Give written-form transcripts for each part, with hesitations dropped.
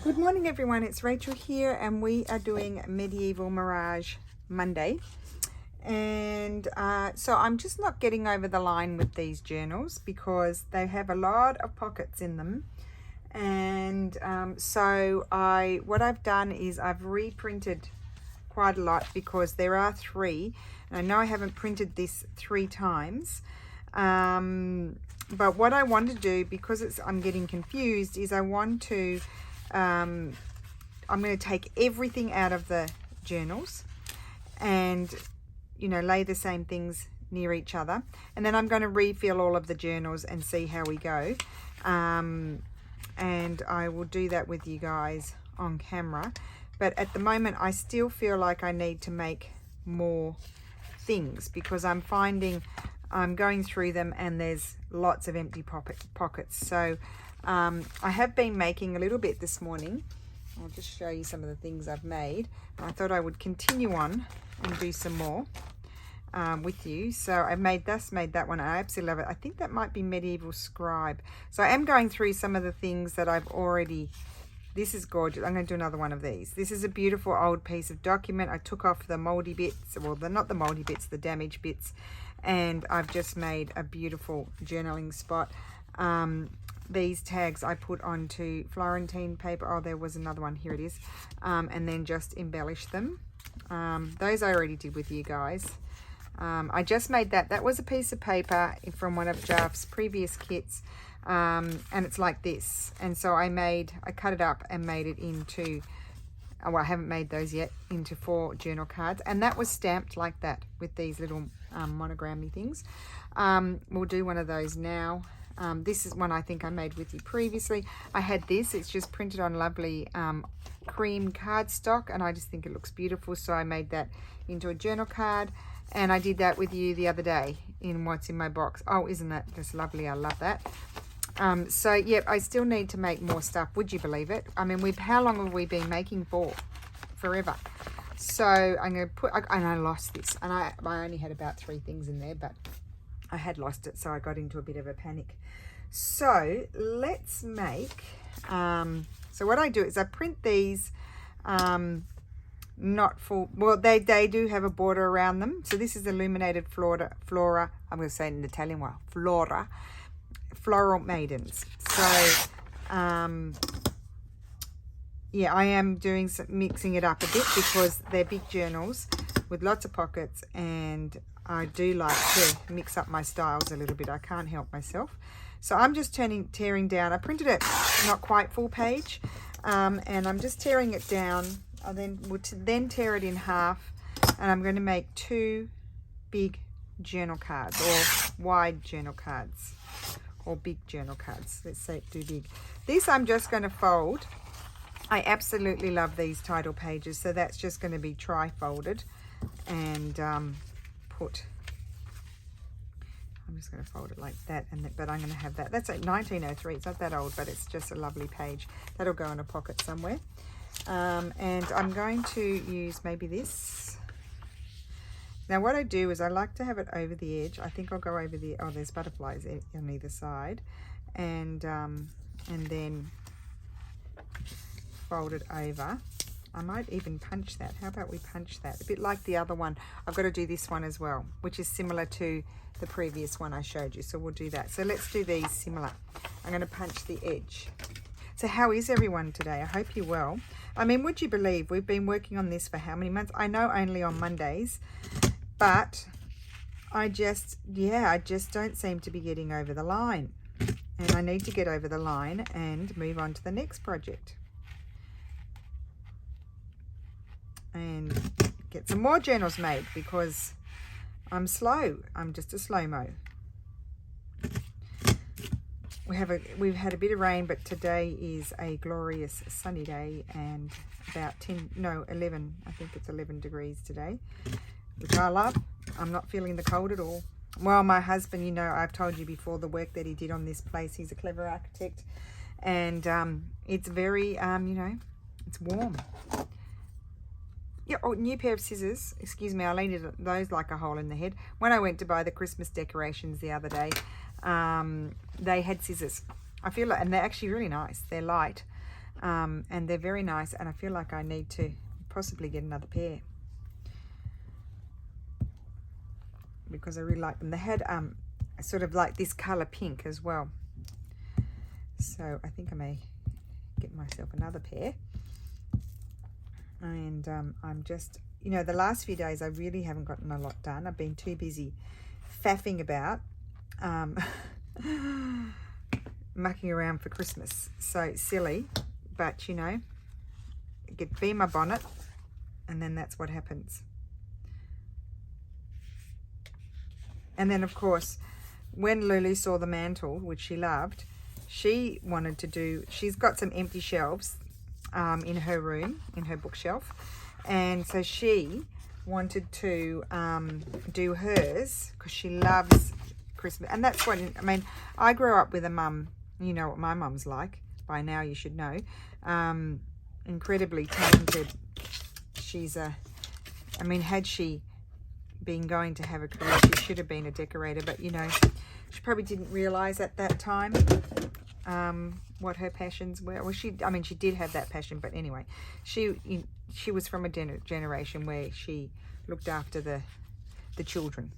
Good morning everyone, it's Rachel here and we are doing Medieval Mirage Monday. And so I'm just not getting over the line with these journals because they have a lot of pockets in them. And what I've done is I've reprinted quite a lot because there are three. And I know I haven't printed this 3 times. But what I want to do, because I'm getting confused, is I want to I'm going to take everything out of the journals and, you know, lay the same things near each other. And then I'm going to refill all of the journals and see how we go. And I will do that with you guys on camera. But at the moment, I still feel like I need to make more things because I'm finding I'm going through them and there's lots of empty pockets. So I have been making a little bit this morning. I'll just show you some of the things I've made. I thought I would continue on and do some more with you. So I've made that one. I absolutely love it. I think that might be Medieval Scribe. So I am going through some of the things that I've already. This is gorgeous. I'm going to do another one of these. This is a beautiful old piece of document. I took off the moldy bits, well, not the moldy bits, the damaged bits, and I've just made a beautiful journaling spot. These tags I put onto Florentine paper. Oh, there was another one. Here it is. And then just embellish them. Those I already did with you guys. I just made that. That was a piece of paper from one of Jarf's previous kits. And it's like this. And so I cut it up and made it into, well, I haven't made those yet, into 4 journal cards. And that was stamped like that with these little monogrammy things. We'll do one of those now. This is one I think I made with you previously. I had this. It's just printed on lovely cream cardstock, and I just think it looks beautiful. So I made that into a journal card, and I did that with you the other day in What's in My Box. Oh, isn't that just lovely? I love that. So, yep, I still need to make more stuff. Would you believe it? I mean, how long have we been making for? Forever. So I'm going to put, and I lost this, and I only had about 3 things in there, but I had lost it, so I got into a bit of a panic. So let's make, so what I do is I print these, not full, well, they do have a border around them. So this is Illuminated Flora, I'm going to say it in Italian, well, Flora, Floral Maidens. So, yeah, I am doing mixing it up a bit because they're big journals with lots of pockets, and I do like to mix up my styles a little bit. I can't help myself. So I'm just tearing down. I printed it not quite full page, and I'm just tearing it down. I then tear it in half, and I'm going to make 2 big journal cards, or wide journal cards, or big journal cards. Let's say do big. This I'm just going to fold. I absolutely love these title pages, so that's just going to be tri-folded, and I'm just going to fold it like that, but I'm going to have that. That's like 1903. It's not that old, but it's just a lovely page. That'll go in a pocket somewhere. And I'm going to use maybe this. Now what I do is I like to have it over the edge. I think I'll go over the, oh, there's butterflies on either side, and then fold it over. I might even punch that. How about we punch that? A bit like the other one. I've got to do this one as well, which is similar to the previous one I showed you. So we'll do that. So let's do these similar. I'm going to punch the edge. So how is everyone today? I hope you're well. I mean, would you believe we've been working on this for how many months? I know only on Mondays, but I just don't seem to be getting over the line. And I need to get over the line and move on to the next project. And get some more journals made because I'm slow. I'm just a slow-mo. We've had a bit of rain, but today is a glorious sunny day and about 11, I think it's 11 degrees today, which I love. I'm not feeling the cold at all. Well, my husband, you know, I've told you before the work that he did on this place. He's a clever architect, and it's very, you know, it's warm. Yeah, oh, new pair of scissors. Excuse me, I needed those like a hole in the head. When I went to buy the Christmas decorations the other day, they had scissors. I feel like, and they're actually really nice. They're light. and they're very nice, and I feel like I need to possibly get another pair because I really like them. They had sort of like this color pink as well, so I think I may get myself another pair. And I'm just, you know, the last few days I really haven't gotten a lot done. I've been too busy faffing about, mucking around for Christmas. So silly, but you know, be my bonnet, and then that's what happens. And then of course, when Lulu saw the mantle, which she loved, she wanted to do, she's got some empty shelves in her room, in her bookshelf, and so she wanted to do hers because she loves Christmas. And that's what, I mean, I grew up with a mum, you know what my mum's like by now, you should know, incredibly talented. She's I mean, had she been going to have a career, she should have been a decorator, but you know, she probably didn't realize at that time what her passions were. Well, she did have that passion, but anyway, she was from a generation where she looked after the children.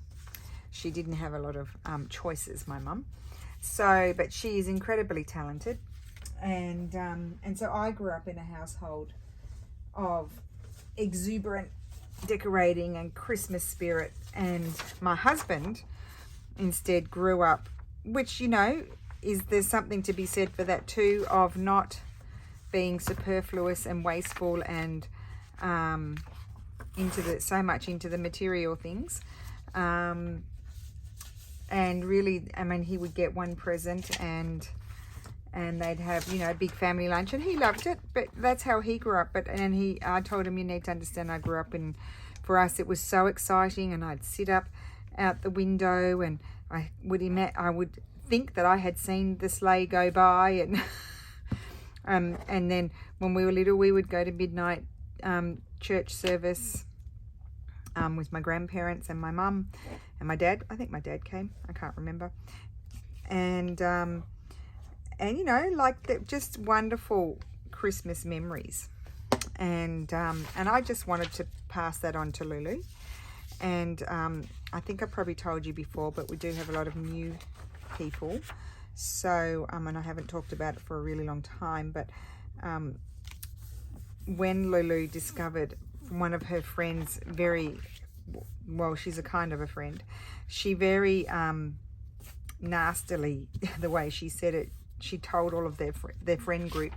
She didn't have a lot of choices, my mum. So, but she is incredibly talented, and so I grew up in a household of exuberant decorating and Christmas spirit, and my husband instead grew up, which, you know, there's something to be said for that too, of not being superfluous and wasteful and so much into the material things, and really, I mean, he would get one present and they'd have, you know, a big family lunch, and he loved it, but that's how he grew up. I told him, you need to understand, I grew up for us it was so exciting, and I'd sit up out the window and I would think that I had seen the sleigh go by, and then when we were little, we would go to midnight church service with my grandparents and my mum and my dad. I think my dad came, I can't remember, and you know, like just wonderful Christmas memories, and I just wanted to pass that on to Lulu. And I think I probably told you before, but we do have a lot of new people, so and I haven't talked about it for a really long time, but when Lulu discovered one of her friends, she's a kind of a friend, she very nastily, the way she said it, she told all of their friend group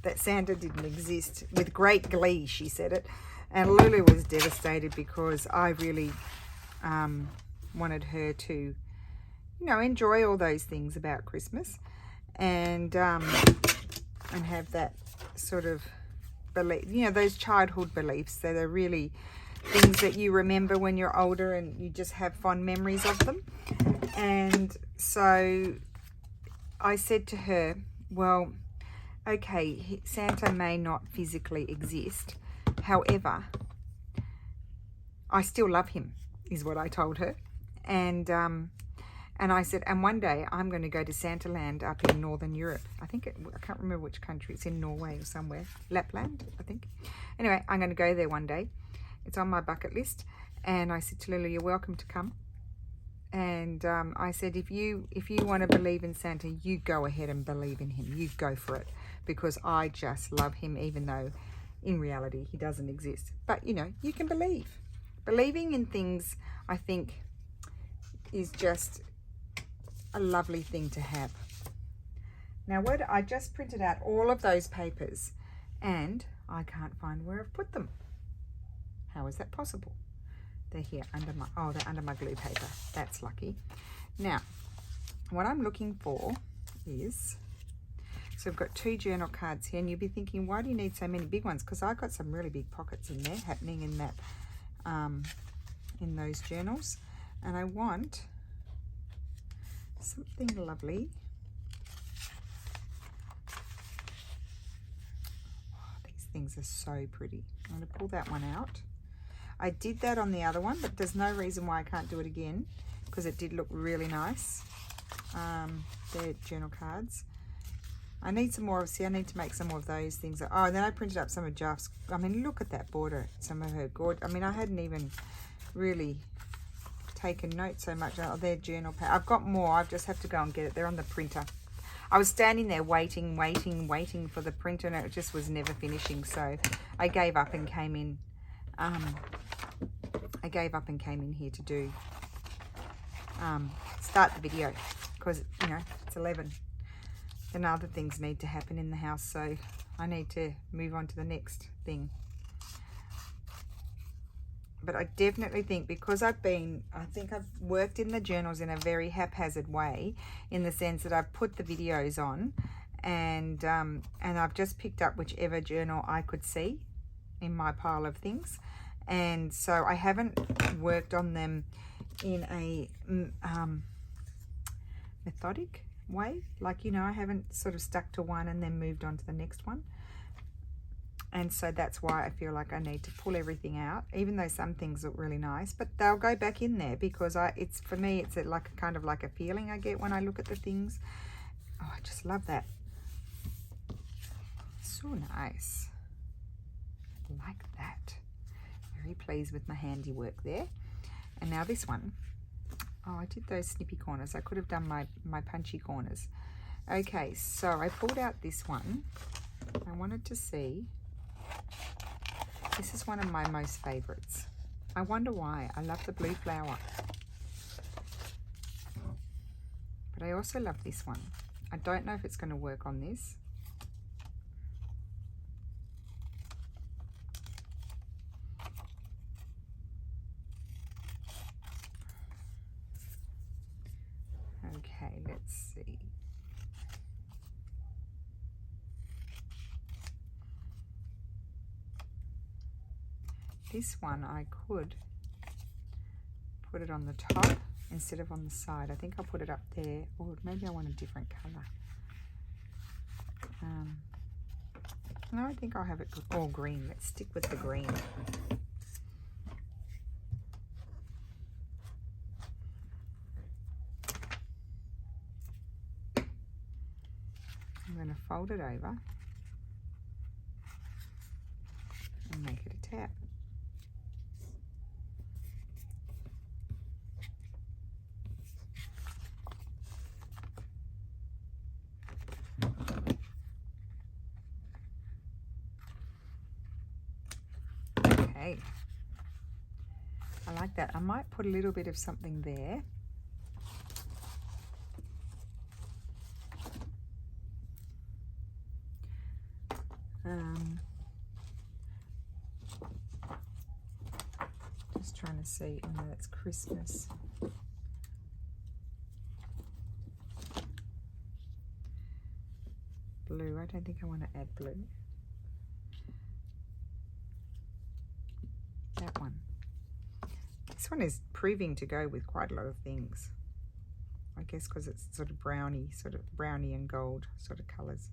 that Santa didn't exist. With great glee, she said it. And Lulu was devastated because I really wanted her to, you know, enjoy all those things about Christmas, and have that sort of belief, you know, those childhood beliefs that are really things that you remember when you're older and you just have fond memories of them. And so I said to her, well, okay, Santa may not physically exist, however, I still love him, is what I told her. And I said, and one day I'm going to go to Santaland up in Northern Europe. I can't remember which country. It's in Norway or somewhere. Lapland, I think. Anyway, I'm going to go there one day. It's on my bucket list. And I said to Lulu, you're welcome to come. And I said, if you want to believe in Santa, you go ahead and believe in him. You go for it, because I just love him, even though in reality he doesn't exist. But you know, you can believe. Believing in things, I think, is just a lovely thing to have. Now, I just printed out all of those papers, and I can't find where I've put them. How is that possible? They're here they're under my glue paper. That's lucky. Now, what I'm looking for is, so I've got 2 journal cards here, and you'll be thinking, why do you need so many big ones? Because I've got some really big pockets in there happening in that, in those journals, and I want something lovely. Oh, these things are so pretty. I'm going to pull that one out. I did that on the other one, but there's no reason why I can't do it again, because it did look really nice. They're journal cards. I need some more. See, I need to make some more of those things. Oh, and then I printed up some of Jarf's. I mean, look at that border. Some of her gorgeous. I mean, I hadn't even really taken note so much. Oh, their journal pad. I've got more. I just have to go and get it. They're on the printer. I was standing there waiting for the printer, and it just was never finishing. So I gave up and came in. I gave up and came in here to do start the video because you know it's 11. And other things need to happen in the house, so I need to move on to the next thing. But I definitely think, because I think I've worked in the journals in a very haphazard way, in the sense that I've put the videos on, and I've just picked up whichever journal I could see in my pile of things, and so I haven't worked on them in a methodic way, like, you know, I haven't sort of stuck to one and then moved on to the next one. And so that's why I feel like I need to pull everything out, even though some things look really nice, but they'll go back in there because it's, for me, it's like kind of like a feeling I get when I look at the things. Oh, I just love that. So nice. Like that. Very pleased with my handiwork there. And now this one. Oh, I did those snippy corners. I could have done my punchy corners. Okay, so I pulled out this one. I wanted to see. This is one of my most favorites. I wonder why. I love the blue flower. But I also love this one. I don't know if it's going to work on this. Okay, let's see. This one I could put it on the top instead of on the side. I think I'll put it up there, or maybe I want a different colour. No, I think I'll have it all green. Let's stick with the green. I'm going to fold it over and make it a tab. Okay, I like that. I might put a little bit of something there. Just trying to see. Oh no, it's Christmas. Blue. I don't think I want to add blue. That one. This one is proving to go with quite a lot of things. I guess because it's sort of browny and gold sort of colours.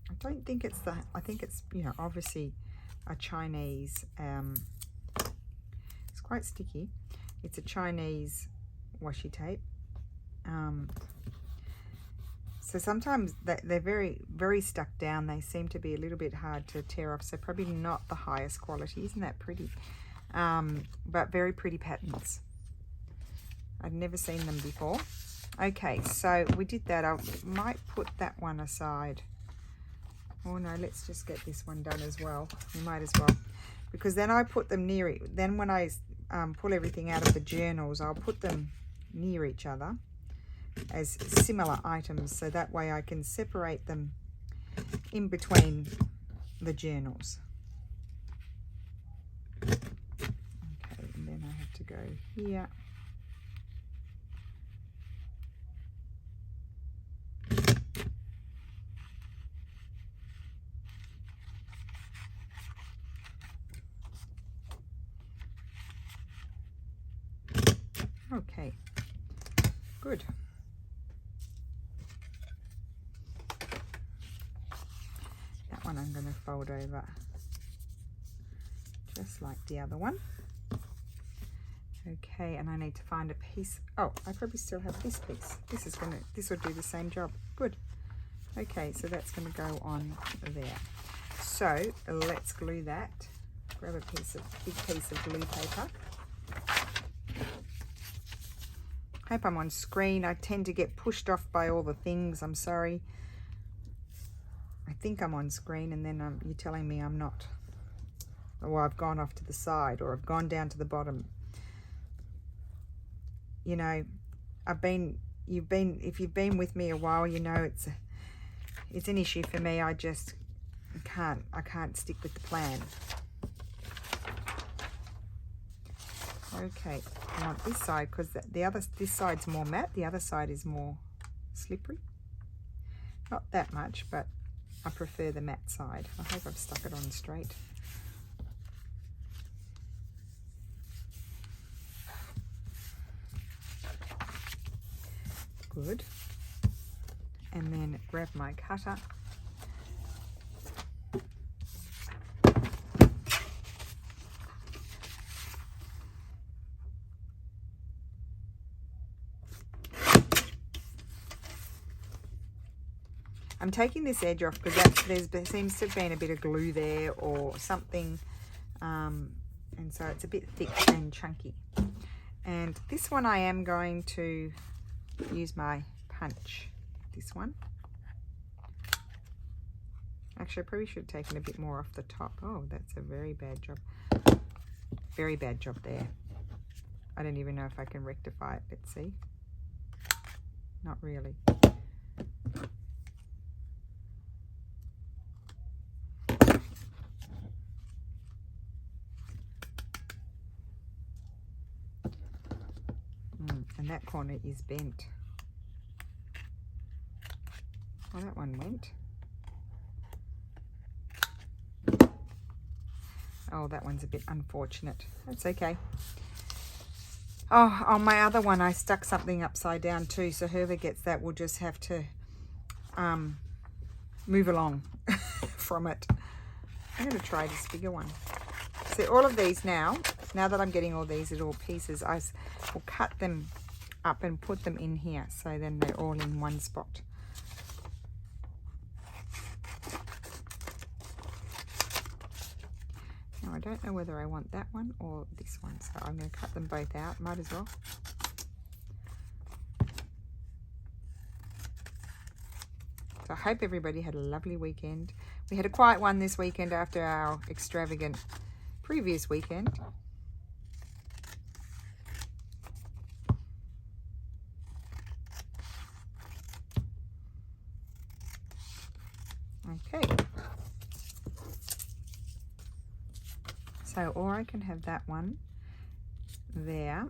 I don't think it's the, I think it's, you know, obviously a Chinese, it's quite sticky. It's a Chinese washi tape. So sometimes they're very, very stuck down. They seem to be a little bit hard to tear off. So probably not the highest quality. Isn't that pretty? But very pretty patterns. I've never seen them before. Okay, so we did that. I might put that one aside. Oh no, let's just get this one done as well. We might as well. Because then I put them near it. Then when I pull everything out of the journals, I'll put them near each other as similar items, so that way I can separate them in between the journals. Okay, and then I have to go here. Okay, good. That one I'm going to fold over just like the other one. Okay, and I need to find a piece. Oh, I probably still have this piece. This will do the same job. Good. Okay, so that's going to go on there. So let's glue that. Grab a big piece of glue paper. Hope I'm on screen. I tend to get pushed off by all the things. I'm sorry. I think I'm on screen and then you're telling me I'm not. Or I've gone off to the side or I've gone down to the bottom. You know, if you've been with me a while, you know it's an issue for me. I just I can't stick with the plan. Okay, I want this side because this side's more matte, the other side is more slippery. Not that much, but I prefer the matte side. I hope I've stuck it on straight. Good. And then grab my cutter. I'm taking this edge off because there seems to have been a bit of glue there or something, and so it's a bit thick and chunky. And this one I am going to use my punch. This one. Actually, I probably should have taken a bit more off the top. Oh, that's a very bad job. Very bad job there. I don't even know if I can rectify it. Let's see. Not really. And that corner is bent. Oh, that one went. Oh, that one's a bit unfortunate. That's okay. Oh, on my other one, I stuck something upside down too, so whoever gets that will just have to move along from it. I'm going to try this bigger one. So all of these now that I'm getting all these little pieces, I will cut them up and put them in here, so then they're all in one spot. Now I don't know whether I want that one or this one, so I'm going to cut them both out. Might as well. So I hope everybody had a lovely weekend. We had a quiet one this weekend after our extravagant previous weekend. Okay. So, or I can have that one there.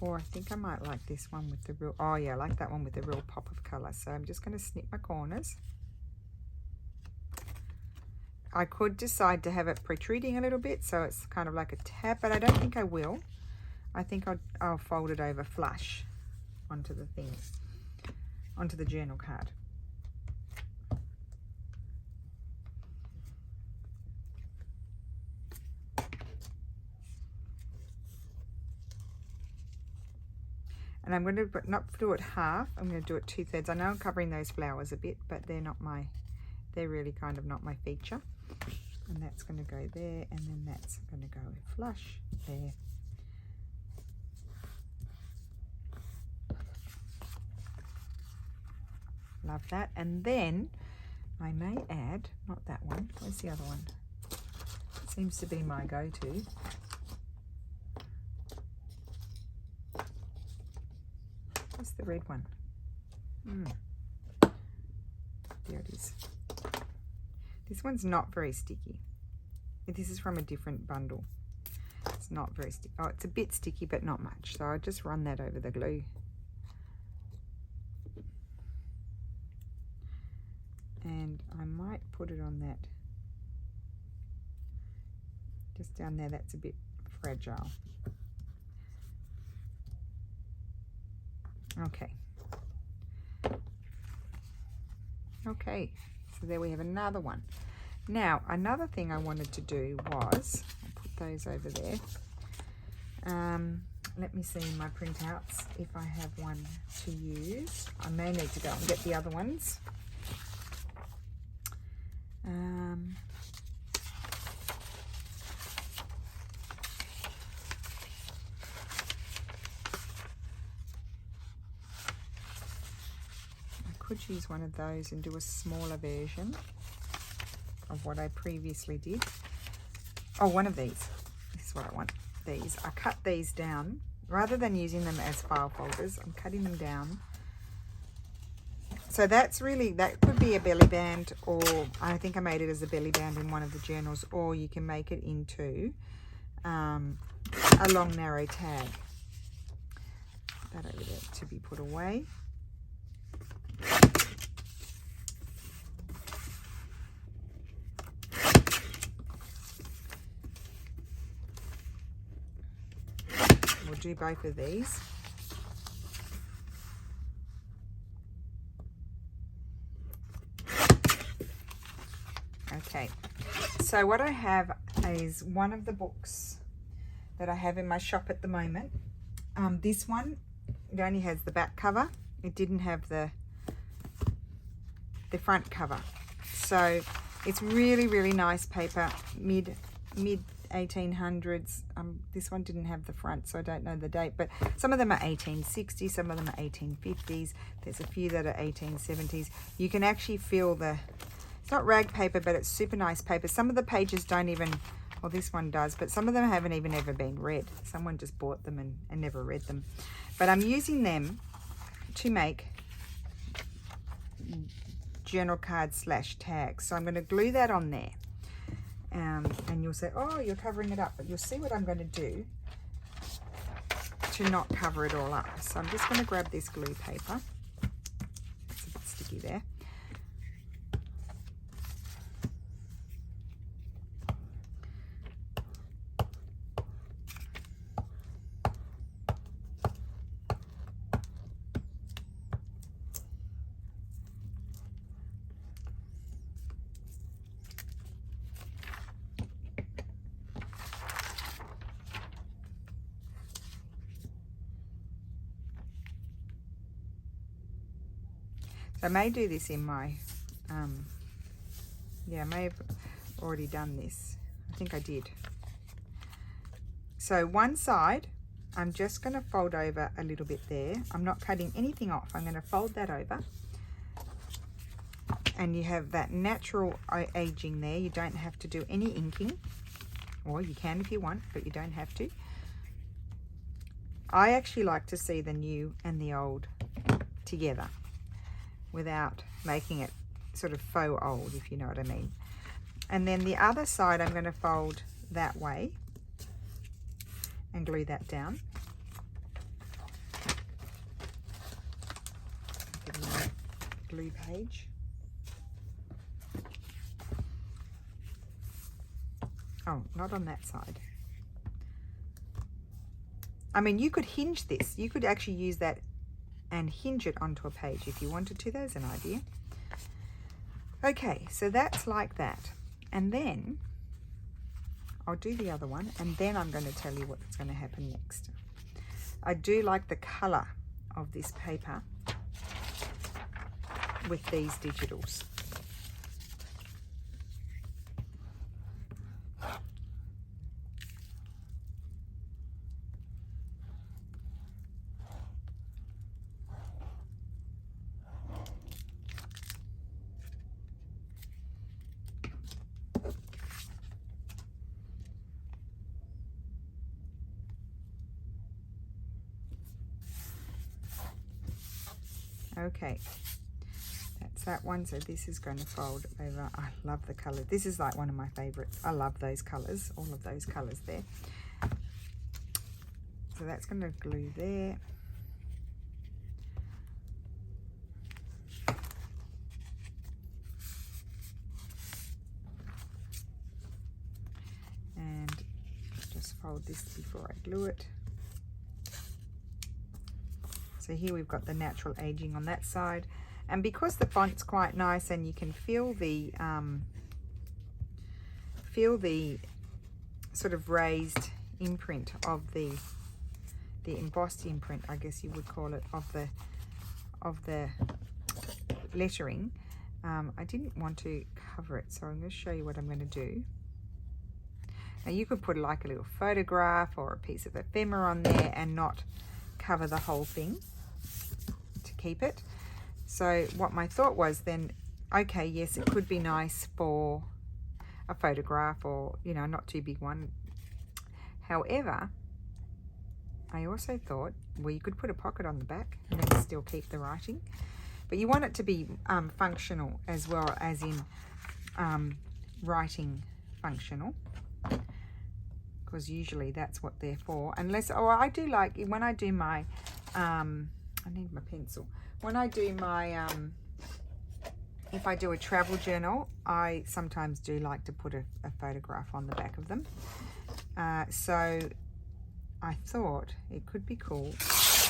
Or I think I might like this one with the real, oh yeah, I like that one with the real pop of colour. So I'm just going to snip my corners. I could decide to have it protruding a little bit, so it's kind of like a tab, but I don't think I will. I think I'll fold it over flush onto the thing, onto the journal card. And I'm going to not do it half, I'm going to do it 2/3. I know I'm covering those flowers a bit, but they're really kind of not my feature. And that's going to go there, and then that's going to go flush there. Love that. And then I may add, not that one, where's the other one? It seems to be my go-to. Where's the red one? There it is. This one's not very sticky. This is from a different bundle. It's not very sticky. Oh, it's a bit sticky, but not much. So I'll just run that over the glue. And I might put it on that. Just down there, that's a bit fragile. Okay. Okay, so there we have another one. Now, another thing I wanted to do was, I'll put those over there. let me see in my printouts if I have one to use. I may need to go and get the other ones. I could use one of those and do a smaller version of what I previously did. Oh, one of these. This is what I want. These. I cut these down. Rather than using them as file folders, I'm cutting them down. So that's really, that could be a belly band, or I think I made it as a belly band in one of the journals, or you can make it into a long narrow tag. That over there to be put away. We'll do both of these. Okay, so what I have is one of the books that I have in my shop at the moment. This one, it only has the back cover. It didn't have the front cover. So it's really, really nice paper, mid 1800s. This one didn't have the front, so I don't know the date, but some of them are 1860, some of them are 1850s. There's a few that are 1870s. You can actually feel it's not rag paper, but it's super nice paper. Some of the pages don't even, well, this one does, but some of them haven't even ever been read. Someone just bought them and never read them. But I'm using them to make journal cards / tags. So I'm going to glue that on there. And you'll say, oh, you're covering it up, but you'll see what I'm going to do to not cover it all up. So I'm just going to grab this glue paper. It's a bit sticky there. I may do this in my, yeah, I may have already done this. I think I did. So one side, I'm just going to fold over a little bit there. I'm not cutting anything off. I'm going to fold that over. And you have that natural aging there. You don't have to do any inking. Or you can if you want, but you don't have to. I actually like to see the new and the old together, without making it sort of faux old, if you know what I mean. And then the other side I'm going to fold that way and glue that down. Give me a glue page. Oh, not on that side. I mean, you could hinge this. You could actually use that and hinge it onto a page if you wanted to. There's an idea. Okay, so that's like that. And then I'll do the other one, and then I'm going to tell you what's going to happen next. I do like the color of this paper with these digitals. Okay, that's that one. So this is going to fold over. I love the color. This is like one of my favorites. I love those colors, all of those colors there. So that's going to glue there. And just fold this before I glue it. So here we've got the natural aging on that side, and because the font's quite nice and you can feel the sort of raised imprint of the the embossed imprint, I guess you would call it, of the lettering. I didn't want to cover it, so I'm going to show you what I'm going to do. Now you could put like a little photograph or a piece of ephemera on there and not cover the whole thing to keep it. So what my thought was then, okay, yes, it could be nice for a photograph, or, you know, not too big one. However, I also thought, well, you could put a pocket on the back and then still keep the writing. But you want it to be functional as well as in writing functional, because usually that's what they're for. Unless, oh, I do like, when I do my, I need my pencil. When I do my, if I do a travel journal, I sometimes do like to put a photograph on the back of them. So I thought it could be cool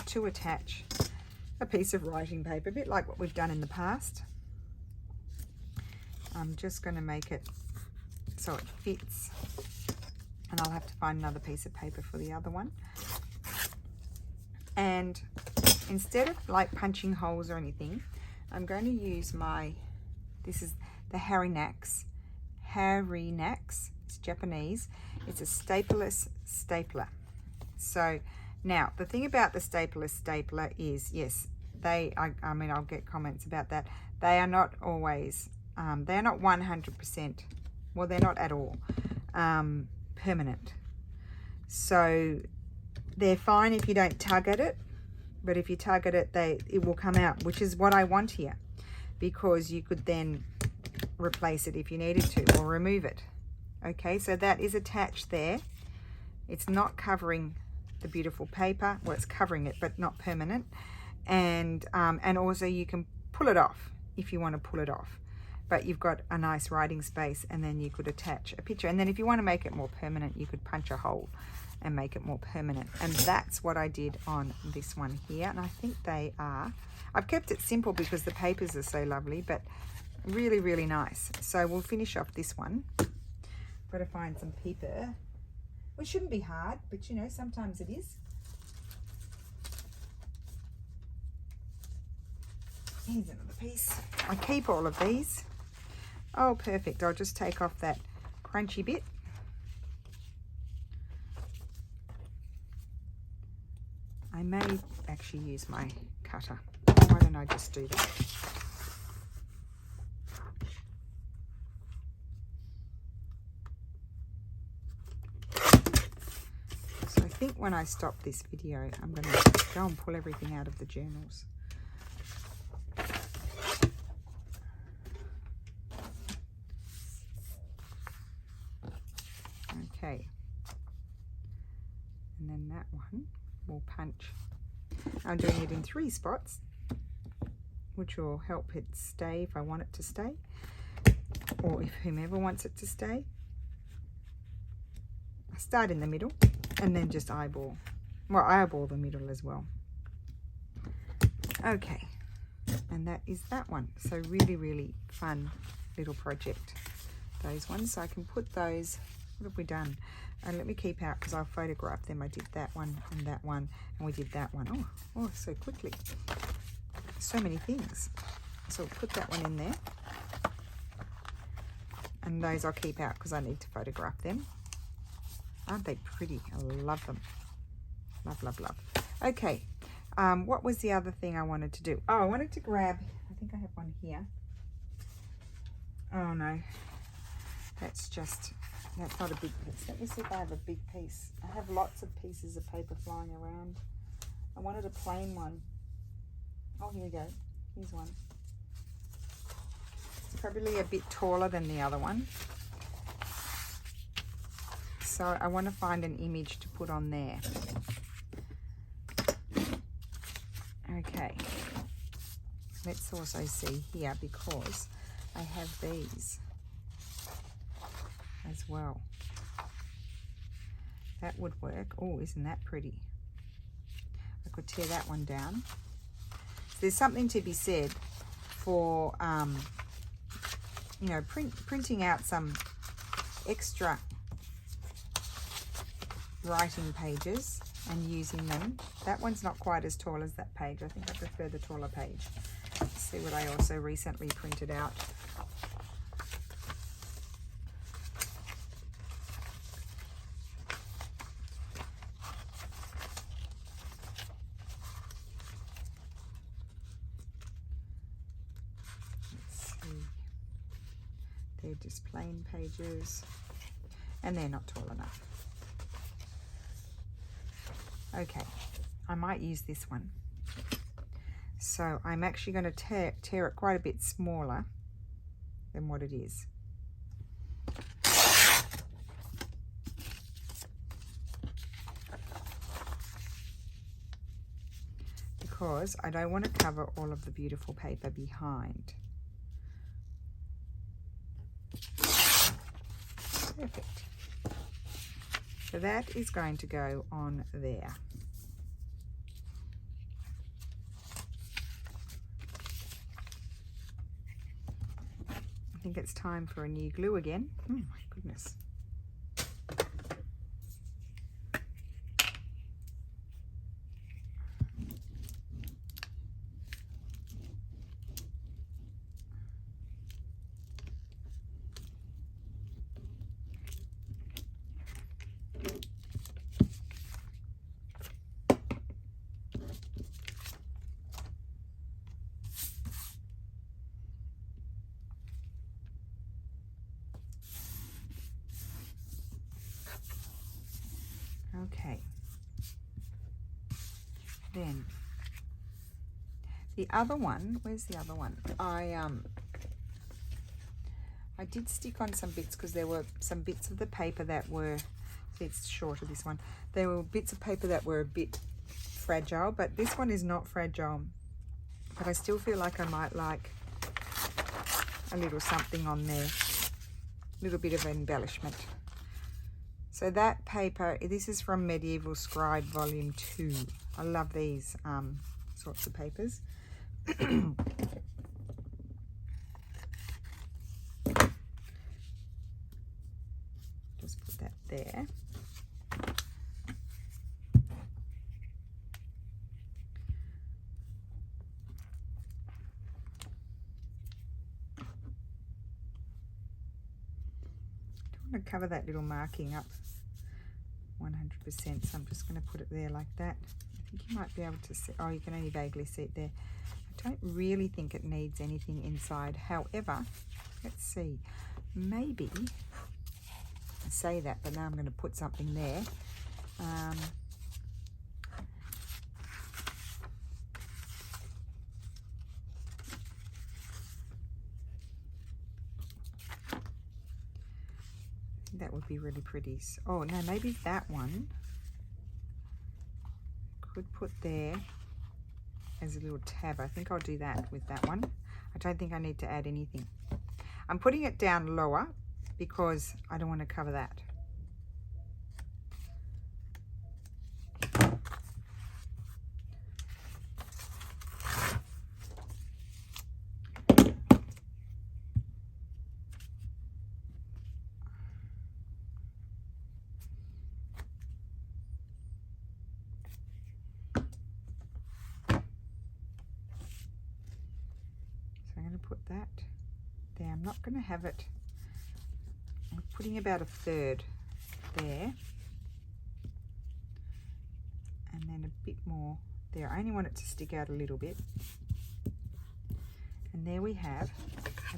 to attach a piece of writing paper, a bit like what we've done in the past. I'm just going to make it so it fits, and I'll have to find another piece of paper for the other one. And instead of like punching holes or anything, I'm going to use my, this is the Harinax. It's Japanese. It's a stapleless stapler. So now the thing about the stapleless stapler is, yes, I mean, I'll get comments about that. They are not always, they're not 100%, well, they're not at all permanent. So they're fine if you don't tug at it, but if you tug at it, it will come out, which is what I want here, because you could then replace it if you needed to, or remove it. Okay, so that is attached there. It's not covering the beautiful paper. Well, it's covering it, but not permanent. And also you can pull it off if you want to pull it off. But you've got a nice writing space, and then you could attach a picture. And then if you want to make it more permanent, you could punch a hole and make it more permanent. And that's what I did on this one here. And I think they are, I've kept it simple because the papers are so lovely, but really, really nice. So we'll finish off this one. Got to find some paper, which shouldn't be hard, but you know, sometimes it is. Here's another piece. I keep all of these. Oh, perfect. I'll just take off that crunchy bit. I may actually use my cutter. Why don't I just do that? So I think when I stop this video, I'm going to go and pull everything out of the journals. Okay, and then that one will punch. I'm doing it in 3 spots, which will help it stay if I want it to stay, or if whomever wants it to stay. I start in the middle and then just eyeball. Well, I eyeball the middle as well. Okay, and that is that one. So really, really fun little project, those ones. So I can put those. What have we done? And let me keep out, because I'll photograph them. I did that one, and we did that one. Oh, so quickly. So many things. So we'll put that one in there. And those I'll keep out because I need to photograph them. Aren't they pretty? I love them. Love, love, love. Okay. What was the other thing I wanted to do? Oh, I wanted to grab, I think I have one here. Oh no. That's not a big piece. Let me see if I have a big piece. I have lots of pieces of paper flying around. I wanted a plain one. Oh, here we go. Here's one. It's probably a bit taller than the other one. So I want to find an image to put on there. Okay. Let's also see here, because I have these as well. That would work. Oh, isn't that pretty? I could tear that one down. So there's something to be said for you know, printing out some extra writing pages. and using them. That one's not quite as tall as that page. I think I prefer the taller page. Let's see what I also recently printed out. They're just plain pages and they're not tall enough. Okay, I might use this one. So I'm actually going to tear it quite a bit smaller than what it is. Because I don't want to cover all of the beautiful paper behind. Perfect. So that is going to go on there. I think it's time for a new glue again. Oh my goodness. Okay, then the other one, where's the other one? I did stick on some bits because there were some bits of the paper that were, see it's shorter this one, there were bits of paper that were a bit fragile, but this one is not fragile, but I still feel like I might like a little something on there, a little bit of embellishment. So that paper, this is from Medieval Scribe Volume 2. I love these sorts of papers. Just put that there. I want to cover that little marking up 100%, so I'm just going to put it there like that. I think you might be able to see, oh, you can only vaguely see it there. I don't really think it needs anything inside. However, let's see, maybe, I say that, but now I'm going to put something there. That would be really pretty. Oh no, maybe that one could put there as a little tab. I think I'll do that with that one. I don't think I need to add anything. I'm putting it down lower because I don't want to cover that. Put that there. I'm not going to have it, I'm putting about a third there and then a bit more there. I only want it to stick out a little bit, and there we have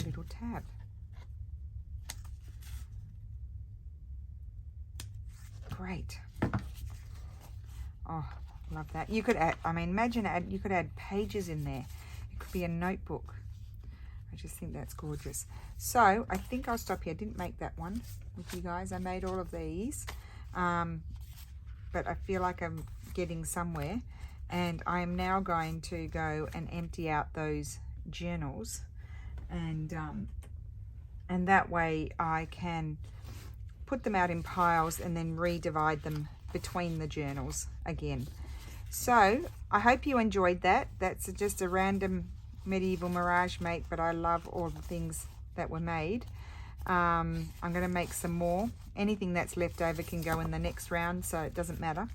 a little tab. Great. Oh, love that. You could add, I mean, imagine you could add pages in there. It could be a notebook. I just think that's gorgeous. So I think I'll stop here. I didn't make that one with you guys. I made all of these, but I feel like I'm getting somewhere, and I am now going to go and empty out those journals, and that way I can put them out in piles and then redivide them between the journals again. So I hope you enjoyed that. That's just a random medieval mirage make, but I love all the things that were made. I'm going to make some more. Anything that's left over can go in the next round, so it doesn't matter.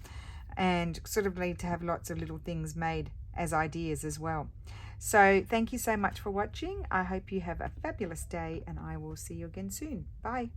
and sort of need to have lots of little things made as ideas as well. So thank you so much for watching. I hope you have a fabulous day, and I will see you again soon. Bye.